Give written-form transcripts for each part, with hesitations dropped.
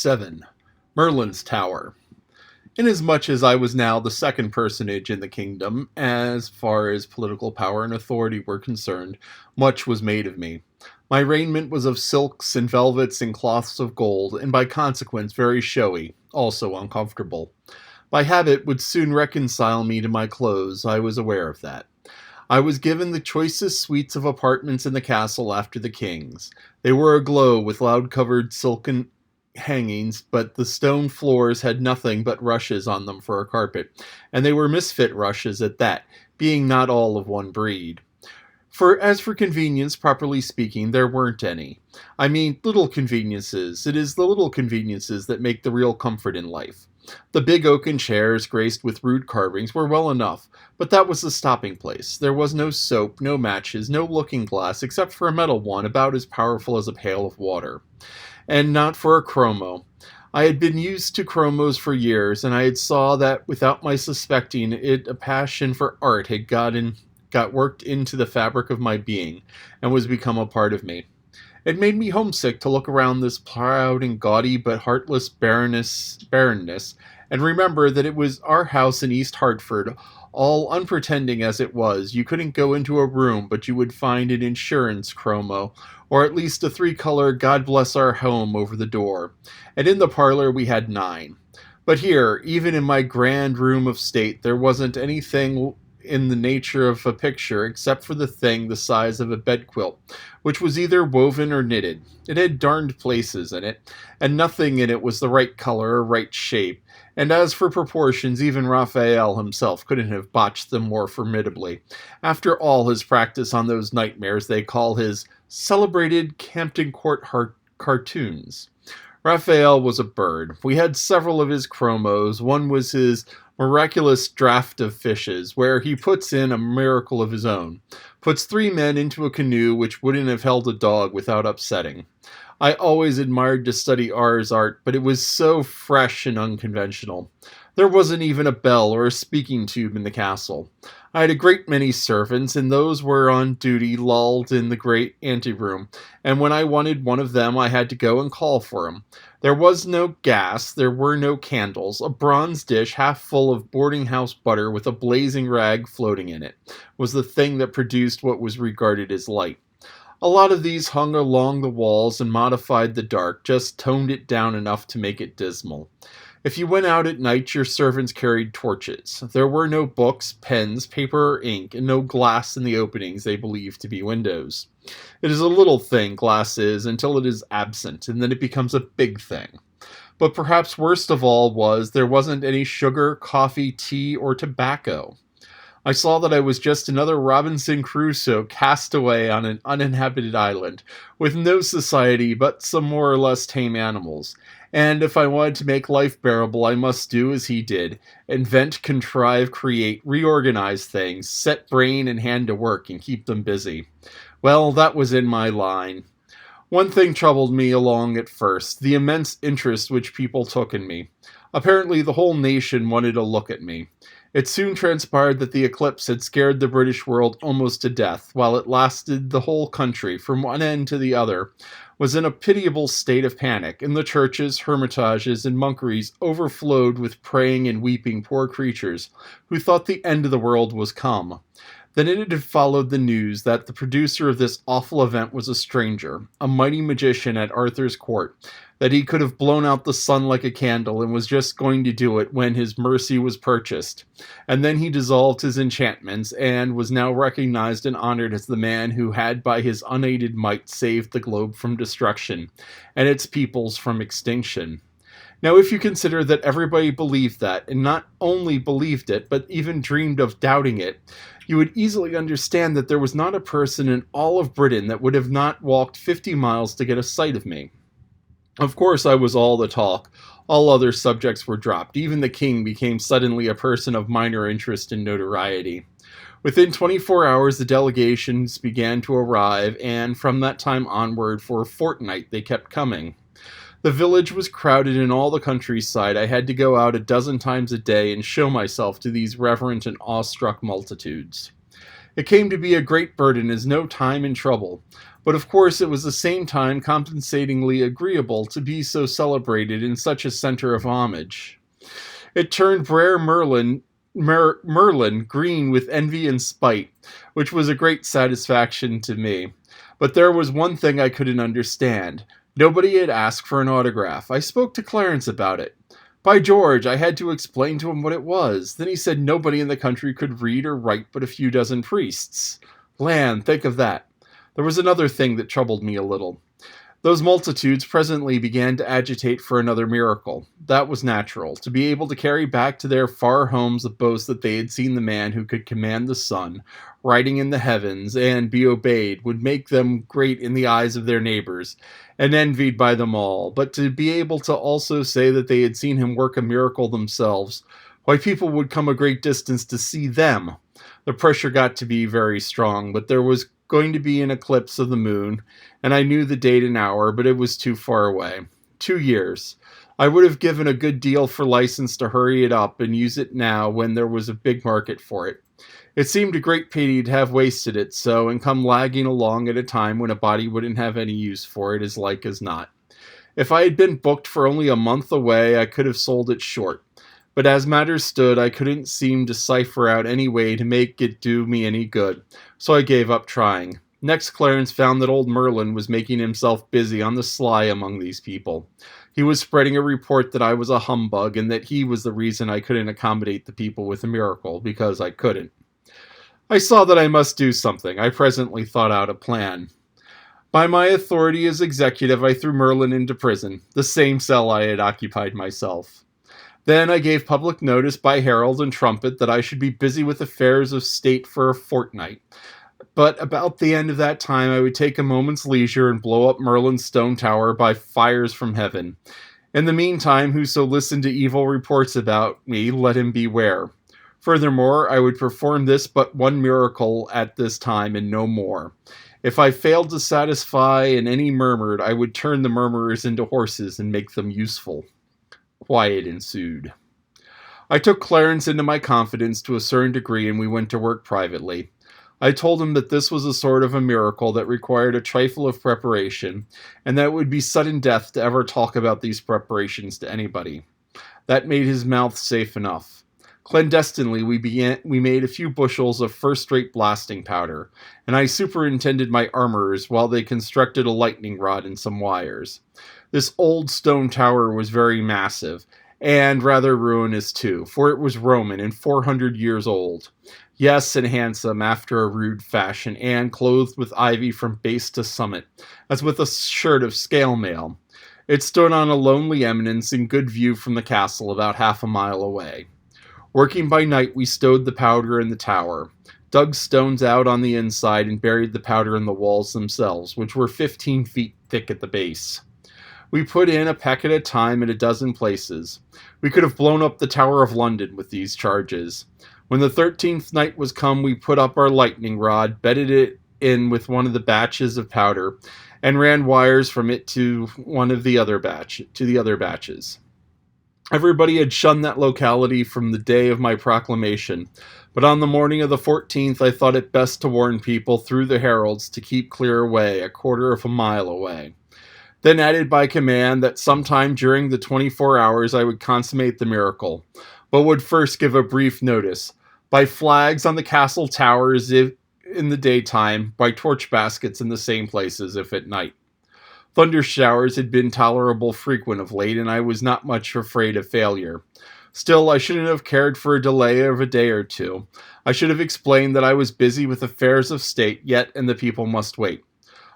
7. Merlin's Tower. Inasmuch as I was now the second personage in the kingdom, as far as political power and authority were concerned, much was made of me. My raiment was of silks and velvets and cloths of gold, and by consequence very showy, also uncomfortable. My habit would soon reconcile me to my clothes, I was aware of that. I was given the choicest suites of apartments in the castle after the king's. They were aglow with loud-covered silken hangings, but the stone floors had nothing but rushes on them for a carpet, and they were misfit rushes at that, being not all of one breed. As for convenience, properly speaking, there weren't any. I mean, little conveniences. It is the little conveniences that make the real comfort in life. The big oaken chairs, graced with rude carvings, were well enough, but that was the stopping place. There was no soap, no matches, no looking-glass, except for a metal one about as powerful as a pail of water. And not for a chromo. I had been used to chromos for years, and I had saw that without my suspecting it, a passion for art had got worked into the fabric of my being, and was become a part of me. It made me homesick to look around this proud and gaudy but heartless barrenness, and remember that it was our house in East Hartford. All unpretending as it was, you couldn't go into a room but you would find an insurance chromo, or at least a three-color God Bless Our Home over the door, and in the parlor we had 9. But here, even in my grand room of state, there wasn't anything in the nature of a picture except for the thing the size of a bedquilt, which was either woven or knitted. It had darned places in it, and nothing in it was the right color or right shape, and as for proportions, even Raphael himself couldn't have botched them more formidably, after all his practice on those nightmares they call his celebrated Campton Court cartoons. Raphael was a bird. We had several of his chromos. One was his miraculous draft of fishes, where he puts in a miracle of his own. Puts 3 men into a canoe which wouldn't have held a dog without upsetting. I always admired to study R's art, but it was so fresh and unconventional. There wasn't even a bell or a speaking tube in the castle. I had a great many servants, and those were on duty lulled in the great anteroom, and when I wanted one of them I had to go and call for him. There was no gas, there were no candles. A bronze dish half full of boarding-house butter with a blazing rag floating in it was the thing that produced what was regarded as light. A lot of these hung along the walls and modified the dark, just toned it down enough to make it dismal. If you went out at night, your servants carried torches. There were no books, pens, paper, or ink, and no glass in the openings they believed to be windows. It is a little thing, glass is, until it is absent, and then it becomes a big thing. But perhaps worst of all was, there wasn't any sugar, coffee, tea, or tobacco. I saw that I was just another Robinson Crusoe cast away on an uninhabited island, with no society but some more or less tame animals. And if I wanted to make life bearable, I must do as he did. Invent, contrive, create, reorganize things, set brain and hand to work, and keep them busy. Well, that was in my line. One thing troubled me along at first, the immense interest which people took in me. Apparently the whole nation wanted to look at me. It soon transpired that the eclipse had scared the British world almost to death, while it lasted the whole country, from one end to the other, was in a pitiable state of panic, and the churches, hermitages, and monkeries overflowed with praying and weeping poor creatures, who thought the end of the world was come. Then it had followed the news that the producer of this awful event was a stranger, a mighty magician at Arthur's court, that he could have blown out the sun like a candle and was just going to do it when his mercy was purchased. And then he dissolved his enchantments and was now recognized and honored as the man who had by his unaided might saved the globe from destruction and its peoples from extinction. Now, if you consider that everybody believed that, and not only believed it, but even dreamed of doubting it, you would easily understand that there was not a person in all of Britain that would have not walked 50 miles to get a sight of me. Of course, I was all the talk. All other subjects were dropped. Even the king became suddenly a person of minor interest and notoriety. Within 24 hours, the delegations began to arrive, and from that time onward, for a fortnight, they kept coming. The village was crowded, and all the countryside. I had to go out a dozen times a day and show myself to these reverent and awestruck multitudes. It came to be a great burden as no time and trouble. But of course it was at the same time compensatingly agreeable to be so celebrated in such a center of homage. It turned Brer Merlin green with envy and spite, which was a great satisfaction to me. But there was one thing I couldn't understand. Nobody had asked for an autograph. I spoke to Clarence about it. By George, I had to explain to him what it was. Then he said nobody in the country could read or write but a few dozen priests. Land, think of that. There was another thing that troubled me a little. Those multitudes presently began to agitate for another miracle. That was natural. To be able to carry back to their far homes the boast that they had seen the man who could command the sun, riding in the heavens, and be obeyed, would make them great in the eyes of their neighbors, and envied by them all. But to be able to also say that they had seen him work a miracle themselves, why, people would come a great distance to see them. The pressure got to be very strong, but there was going to be an eclipse of the moon, and I knew the date and hour, but it was too far away. 2 years. I would have given a good deal for license to hurry it up and use it now when there was a big market for it. It seemed a great pity to have wasted it so and come lagging along at a time when a body wouldn't have any use for it as like as not. If I had been booked for only a month away, I could have sold it short. But as matters stood, I couldn't seem to cipher out any way to make it do me any good, so I gave up trying. Next, Clarence found that old Merlin was making himself busy on the sly among these people. He was spreading a report that I was a humbug and that he was the reason I couldn't accommodate the people with a miracle, because I couldn't. I saw that I must do something. I presently thought out a plan. By my authority as executive, I threw Merlin into prison, the same cell I had occupied myself. Then I gave public notice by herald and trumpet that I should be busy with affairs of state for a fortnight. But about the end of that time I would take a moment's leisure and blow up Merlin's stone tower by fires from heaven. In the meantime, whoso listened to evil reports about me, let him beware. Furthermore, I would perform this but one miracle at this time and no more. If I failed to satisfy and any murmured, I would turn the murmurers into horses and make them useful. Quiet ensued. I took Clarence into my confidence to a certain degree, and we went to work privately. I told him that this was a sort of a miracle that required a trifle of preparation, and that it would be sudden death to ever talk about these preparations to anybody. That made his mouth safe enough. Clandestinely, we made a few bushels of first-rate blasting powder, and I superintended my armorers while they constructed a lightning rod and some wires. This old stone tower was very massive, and rather ruinous too, for it was Roman and 400 years old. Yes, and handsome after a rude fashion, and clothed with ivy from base to summit, as with a shirt of scale mail. It stood on a lonely eminence in good view from the castle about half a mile away. Working by night, we stowed the powder in the tower, dug stones out on the inside, and buried the powder in the walls themselves, which were 15 feet thick at the base. We put in a peck at a time in a dozen places. We could have blown up the Tower of London with these charges. When the 13th night was come, we put up our lightning rod, bedded it in with one of the batches of powder, and ran wires from it to the other batches. Everybody had shunned that locality from the day of my proclamation, but on the morning of the 14th I thought it best to warn people through the heralds to keep clear away, a quarter of a mile away. Then added by command that sometime during the 24 hours I would consummate the miracle, but would first give a brief notice, by flags on the castle towers if in the daytime, by torch baskets in the same places if at night. Thunder showers had been tolerable frequent of late, and I was not much afraid of failure. Still, I shouldn't have cared for a delay of a day or two. I should have explained that I was busy with affairs of state yet, and the people must wait.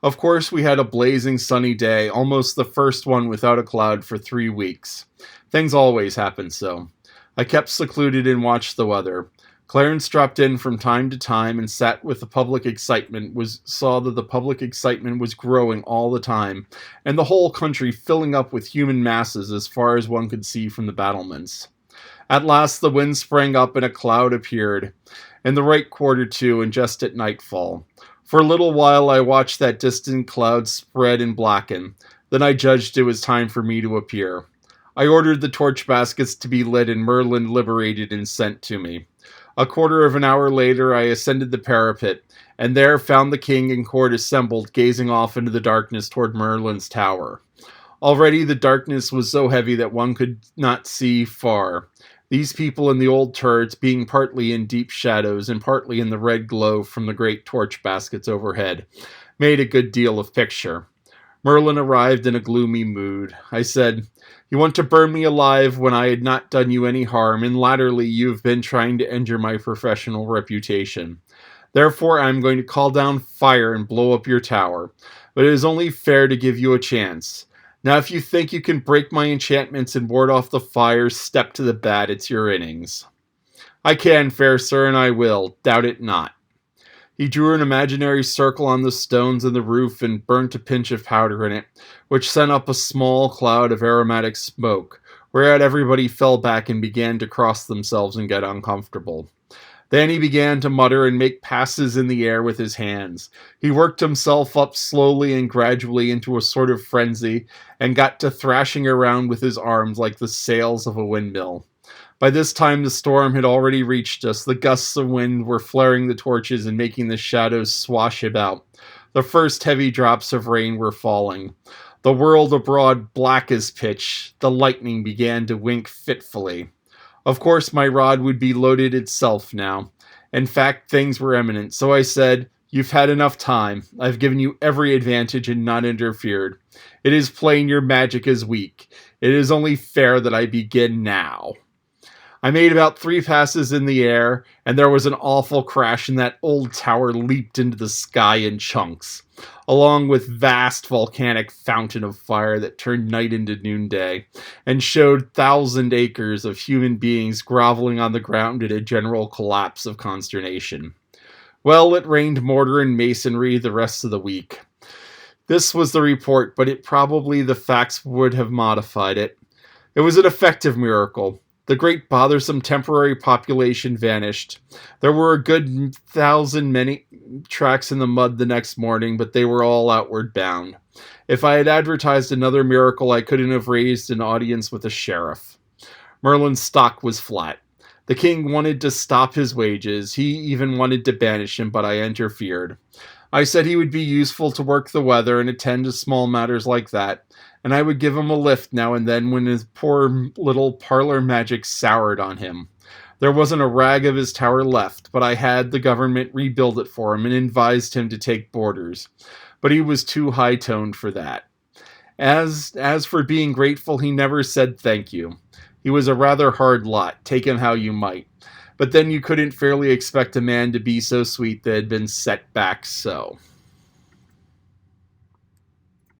Of course, we had a blazing sunny day, almost the first one without a cloud for 3 weeks. Things always happen so. I kept secluded and watched the weather. Clarence dropped in from time to time and sat with the public excitement, saw that the public excitement was growing all the time, and the whole country filling up with human masses as far as one could see from the battlements. At last the wind sprang up and a cloud appeared, in the right quarter too, and just at nightfall. For a little while I watched that distant cloud spread and blacken. Then I judged it was time for me to appear. I ordered the torch baskets to be lit and Merlin liberated and sent to me. A quarter of an hour later, I ascended the parapet, and there found the king and court assembled, gazing off into the darkness toward Merlin's tower. Already the darkness was so heavy that one could not see far. These people in the old turrets being partly in deep shadows and partly in the red glow from the great torch baskets overhead made a good deal of picture. Merlin arrived in a gloomy mood. I said, "You want to burn me alive when I had not done you any harm, and latterly you have been trying to injure my professional reputation. Therefore I am going to call down fire and blow up your tower. But it is only fair to give you a chance. Now if you think you can break my enchantments and ward off the fire, step to the bat, it's your innings." "I can, fair sir, and I will, doubt it not." He drew an imaginary circle on the stones and the roof and burnt a pinch of powder in it, which sent up a small cloud of aromatic smoke, whereat everybody fell back and began to cross themselves and get uncomfortable. Then he began to mutter and make passes in the air with his hands. He worked himself up slowly and gradually into a sort of frenzy, and got to thrashing around with his arms like the sails of a windmill. By this time the storm had already reached us. The gusts of wind were flaring the torches and making the shadows swash about. The first heavy drops of rain were falling. The world abroad black as pitch. The lightning began to wink fitfully. Of course my rod would be loaded itself now. In fact, things were imminent, so I said, "You've had enough time. I've given you every advantage and not interfered. It is plain your magic is weak. It is only fair that I begin now." I made about 3 passes in the air, and there was an awful crash, and that old tower leaped into the sky in chunks, along with vast volcanic fountain of fire that turned night into noonday, and showed 1,000 acres of human beings groveling on the ground in a general collapse of consternation. Well, it rained mortar and masonry the rest of the week. This was the report, but probably the facts would have modified it. It was an effective miracle. The great bothersome temporary population vanished. There were a good 1,000 many tracks in the mud the next morning, but they were all outward bound. If I had advertised another miracle, I couldn't have raised an audience with a sheriff. Merlin's stock was flat. The king wanted to stop his wages. He even wanted to banish him, but I interfered. I said he would be useful to work the weather and attend to small matters like that, and I would give him a lift now and then when his poor little parlor magic soured on him. There wasn't a rag of his tower left, but I had the government rebuild it for him and advised him to take boarders. But he was too high-toned for that. As for being grateful, he never said thank you. He was a rather hard lot, take him how you might. But then you couldn't fairly expect a man to be so sweet that had been set back so.